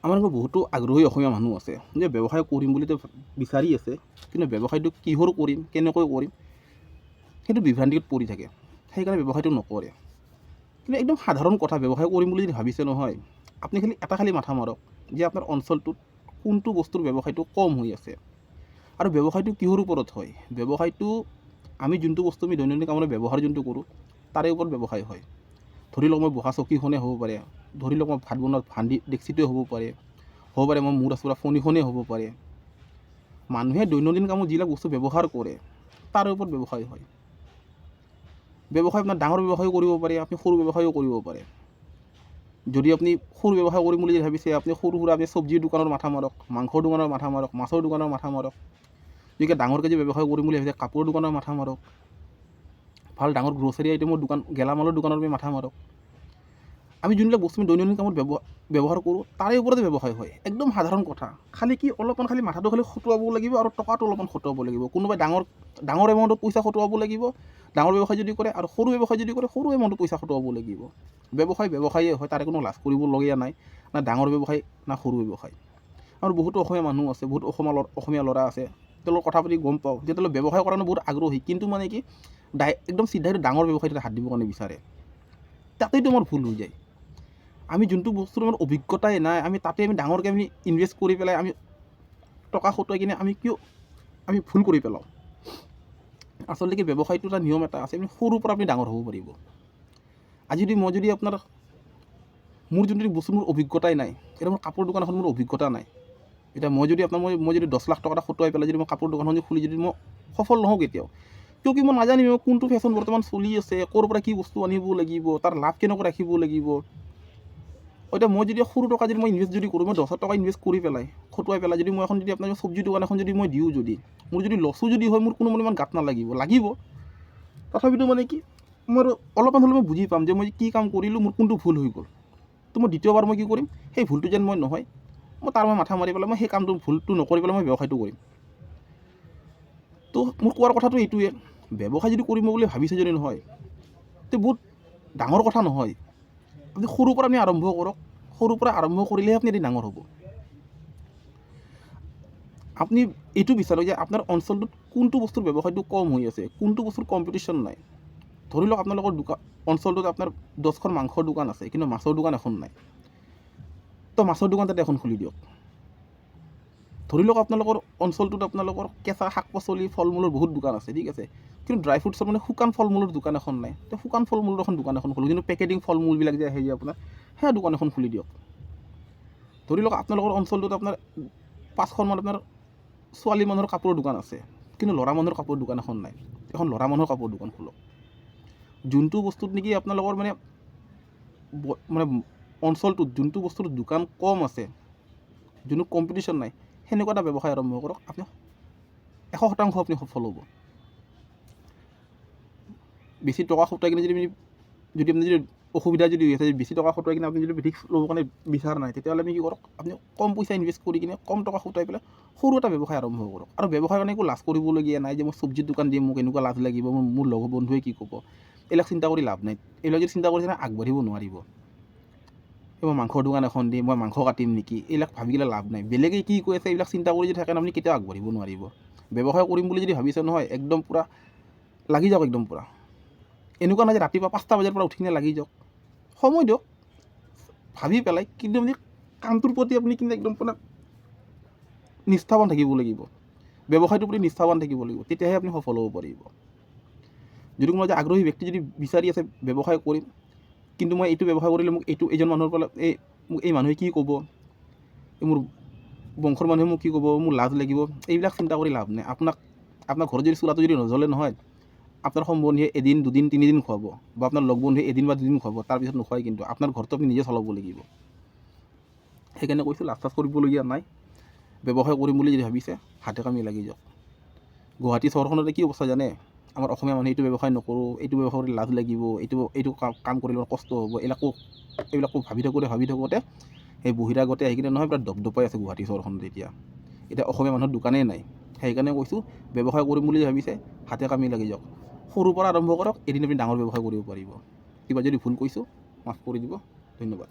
আমাৰ বহুতো আগ্ৰহী অসমীয়া মানুহ আছে যে ব্যৱসায় কৰিম বুলি বিচাৰি আছে, কিন্তু ব্যৱসায়টো কিহৰ কৰিম, কেনেকৈ কৰিম সেইটো বিভ্ৰান্তিত পৰি থাকে, সেইকাৰণে ব্যৱসায়টো নকৰে। কিন্তু একদম সাধাৰণ কথা, ব্যৱসায় কৰিম বুলি যদি ভাবিছে নহয়, আপুনি খালি মাথা মাৰক যে আপোনাৰ অঞ্চলটোত কোনটো বস্তুৰ ব্যৱসায়টো কম হৈ আছে আৰু ব্যৱসায়টো কিহৰ ওপৰত হয়। ব্যৱসায়টো আমি যোনটো বস্তু আমি দৈনন্দিন কামত ব্যৱহাৰ যোনটো কৰোঁ তাৰে ওপৰত ব্যৱসায় হয়। ধৰি লওক মই বহা চকীখনেই হ'ব পাৰে, ধৰি লওক মই ভাত বনোৱা ডেক্সিটোৱে হ'ব পাৰে মই মূৰ আচুৰা ফণিখনেই হ'ব পাৰে। মানুহে দৈনন্দিন কামত যিবিলাক বস্তু ব্যৱহাৰ কৰে তাৰ ওপৰত ব্যৱসায় হয়। ব্যৱসায় আপোনাৰ ডাঙৰ ব্যৱসায়ো কৰিব পাৰে, আপুনি সৰু ব্যৱসায়ো কৰিব পাৰে। যদি আপুনি সৰু ব্যৱসায় কৰিম বুলি ভাবিছে, আপুনি সৰু সুৰা আপুনি চব্জিৰ দোকানৰ মাথা মাৰক, মাংসৰ দোকানৰ মাথা মাৰক, মাছৰ দোকানৰ মাথা মাৰক। যদি ডাঙৰকৈ যদি ব্যৱসায় কৰিম বুলি ভাবিছে, কাপোৰৰ দোকানৰ মাথা মাৰক, ভাল ডাঙৰ গ্ৰ'চাৰী আইটেমৰ দোকান, গেলামালৰ দোকানৰ আমি মাথা মাৰক। আমি যোনবিলাক বস্তু দৈনন্দিন কামত ব্যৱহাৰ কৰোঁ তাৰে ওপৰতে ব্যৱসায় হয়। একদম সাধাৰণ কথা, অলপমান মাথাটো খটুৱাব লাগিব আৰু টকাটো অলপমান খটুৱাব লাগিব। কোনোবাই ডাঙৰ এমাউণ্টত পইচা খটুৱাব লাগিব ডাঙৰ ব্যৱসায় যদি কৰে, আৰু সৰু ব্যৱসায় যদি কৰে সৰু এমাউণ্টত পইচা খটুৱাব লাগিব। ব্যৱসায়ে হয়, তাৰে কোনো লাজ কৰিবলগীয়া নাই, না ডাঙৰ ব্যৱসায় না সৰু ব্যৱসায়। আৰু বহুতো অসমীয়া মানুহ আছে, বহুত অসমীয়া ল'ৰা আছে, তেওঁলোকৰ কথা পাতি গম পাওঁ যে তেওঁলোক ব্যৱসায় কৰাৰ বহুত আগ্ৰহী, কিন্তু মানে কি একদম চিধাই ডাঙৰ ব্যৱসায়টোত হাত দিবৰ কাৰণে বিচাৰে। তাতেইতো মোৰ ভুল হৈ যায়। আমি যোনটো বস্তুৰ আমাৰ অভিজ্ঞতাই নাই, আমি ডাঙৰকৈ ইনভেষ্ট কৰি পেলাই আমি টকা খটুৱাই কিনে আমি ভুল কৰি পেলাওঁ। আচলতে কি ব্যৱসায়টো এটা নিয়ম এটা আছে, আপুনি সৰুৰ পৰা আপুনি ডাঙৰ হ'ব পাৰিব। আজি যদি আপোনাৰ মোৰ যোনটো বস্তু মোৰ অভিজ্ঞতাই নাই, এতিয়া মোৰ কাপোৰ দোকান এখন মোৰ অভিজ্ঞতা নাই, এতিয়া মই যদি 10 লাখ টকা এটা খটুৱাই পেলাই যদি মই কাপোৰ দোকানখন খুলি যদি মই সফল নহওঁ কেতিয়াও, কিয় কি মই নাজানিম কোনটো ফেশ্বন বৰ্তমান চলি আছে, ক'ৰ পৰা কি বস্তু আনিব লাগিব, তাৰ লাভ কেনেকৈ ৰাখিব লাগিব। এতিয়া মই যদি সৰু টকা যদি মই ইনভেষ্ট যদি কৰোঁ, মই 10,000 টকা ইনভেষ্ট কৰি পেলাই খটুৱাই পেলাই যদি মই এখন যদি আপোনাৰ চব্জি দোকান এখন যদি মই দিওঁ, মোৰ যদি লছো যদি হয়, মোৰ কোনো ইমান গাত লাগিব। তথাপিতো মানে কি মোৰ অলপমান হ'লেও মই বুজি পাম যে মই কি কাম কৰিলোঁ, মোৰ কোনটো ভুল হৈ গ'ল। তো মই দ্বিতীয়বাৰ মই কি কৰিম, সেই ভুলটো যেন মই নহয়, মই মাথা মাৰি পেলাই মই সেই কামটো ভুলটো নকৰি পেলাই মই ব্যৱসায়টো কৰিম। তো মোৰ কোৱাৰ কথাটো এইটোৱে, ব্যৱসায় যদি কৰিম বুলি ভাবিছে যদি নহয়, তো বহুত ডাঙৰ কথা নহয়। আপুনি সৰুৰ পৰা আপুনি আৰম্ভ কৰক, সৰুৰ পৰা আৰম্ভ কৰিলেহে আপুনি এদিন ডাঙৰ হ'ব। আপুনি এইটো বিচাৰক যে আপোনাৰ অঞ্চলটোত কোনটো বস্তুৰ ব্যৱসায়টো কম হৈ আছে, কোনটো বস্তুৰ কম্পিটিশ্যন নাই। ধৰি লওক আপোনালোকৰ অঞ্চলটোত আপোনাৰ 10খন মাংসৰ দোকান আছে, কিন্তু মাছৰ দোকান এখন নাই, তো মাছৰ দোকান তাতে এখন খুলি দিয়ক। ধৰি লওক আপোনালোকৰ অঞ্চলটোত আপোনালোকৰ কেঁচা শাক পাচলি ফল মূলৰ বহুত দোকান আছে, ঠিক আছে, কিন্তু ড্ৰাই ফ্ৰুটছৰ শুকান ফল মূলৰ দোকান এখন নাই, তো শুকান ফল মূলৰ দোকান এখন খুলি, কিন্তু পেকেটিং ফল মূলবিলাক যে আহে আপোনাৰ সেয়া দোকান এখন খুলি দিয়ক। ধৰি লওক আপোনালোকৰ অঞ্চলটোত আপোনাৰ 5খনমান আপোনাৰ ছোৱালী মানুহৰ কাপোৰৰ দোকান আছে, কিন্তু ল'ৰা মানুহৰ কাপোৰৰ দোকান এখন নাই, এখন ল'ৰা মানুহৰ কাপোৰৰ দোকান খোলক। যোনটো বস্তুত নেকি আপোনালোকৰ মানে অঞ্চলটোত যোনটো বস্তুৰ দোকান কম আছে, যোনটো কম্পিটিশ্যন নাই, সেনেকুৱা এটা ব্যৱসায় আৰম্ভ কৰক, আপুনি 100% আপুনি সফল হ'ব। বেছি টকা খটুৱাই কিনে যদি আপুনি অসুবিধা যদি হৈ আছে, বেছি টকা খটুৱাই কিনে আপুনি যদি ৰিস্ক ল'বৰ কাৰণে বিচৰা নাই, তেতিয়াহ'লে আপুনি কি কৰক, আপুনি কম পইচা ইনভেষ্ট কৰি কিনে কম টকা খটুৱাই পেলাই সৰু এটা ব্যৱসায় আৰম্ভ কৰক। আৰু ব্যৱসায়ৰ কাৰণে একো লাজ কৰিবলগীয়া নাই যে মই চব্জিৰ দোকান দিম, মোক এনেকুৱা লাজ লাগিব, মোৰ লগৰ বন্ধুৱে কি ক'ব, এইবিলাক চিন্তা কৰি লাভ নাই। এইবিলাক যদি চিন্তা কৰিছে আগবাঢ়িব নোৱাৰিব। মই মাংসৰ দোকান এখন দিম, মই মাংস কাটিম নেকি, এইবিলাক ভাবি কিনে লাভ নাই। বেলেগে কি কৈ আছে এইবিলাক চিন্তা কৰি যদি থাকে, আপুনি কেতিয়াও আগবাঢ়িব নোৱাৰিব। ব্যৱসায় কৰিম বুলি যদি ভাবিছে নহয়, একদম পূৰা লাগি যাওক, একদম পূৰা। এনেকুৱা নহয় যে ৰাতিপুৱা 5টা বজাৰ পৰা উঠি কিনে লাগি যাওক, সময় দিয়ক ভাবি পেলাই, কিন্তু আপুনি কামটোৰ প্ৰতি আপুনি কিন্তু একদম পূৰা নিষ্ঠাৱান থাকিব লাগিব। ব্যৱসায়টোৰ প্ৰতি নিষ্ঠাৱান থাকিব লাগিব, তেতিয়াহে আপুনি সফল হ'ব পাৰিব। যদি কোনোবা আগ্ৰহী ব্যক্তি যদি বিচাৰি আছে ব্যৱসায় কৰিম, কিন্তু মই এইটো ব্যৱসায় কৰিলে মোক এইজন মানুহৰ পৰা মোক এই মানুহে কি ক'ব, মোৰ বংশৰ মানুহে মোক কি ক'ব, মোৰ লাজ লাগিব, এইবিলাক চিন্তা কৰি লাভ নাই। আপোনাৰ ঘৰত যদি চোলাটো যদি নজ্বলে নহয়, আপোনাৰ সম্বন্ধীয়ে এদিন, দুদিন, 3 দিন খুৱাব, বা আপোনাৰ লগ বন্ধুৱে এদিন বা 2 দিন খুৱাব, তাৰপিছত নোখোৱাই। কিন্তু আপোনাৰ ঘৰটো আপুনি নিজে চলাব লাগিব। সেইকাৰণে কৈছোঁ, লাজ চাজ কৰিবলগীয়া নাই। ব্যৱসায় কৰিম বুলি যদি ভাবিছে, হাতে কামে লাগি যাওক। গুৱাহাটী চহৰখনতে কি অৱস্থা জানে, আমাৰ অসমীয়া মানুহে এইটো ব্যৱসায় নকৰোঁ, এইটো ব্যৱসায় কৰিলে লাজ লাগিব, এইটো কাম কৰিলে কষ্ট হ'ব, এইবিলাক ভাবি থাকোঁতে সেই বহিৰাগতে আহি কিনে নহয়, পূৰা দপদপাই আছে গুৱাহাটী চহৰখনত। এতিয়া অসমীয়া মানুহৰ দোকানেই নাই। সেইকাৰণে কৈছোঁ, ব্যৱসায় কৰিম বুলি ভাবিছে, হাতে কামে লাগি যাওক। সৰুৰ পৰা আৰম্ভ কৰক, এদিন আপুনি ডাঙৰ ব্যৱসায় কৰিব পাৰিব। কিবা যদি ভুল কৈছোঁ মাফ কৰি দিব, ধন্যবাদ।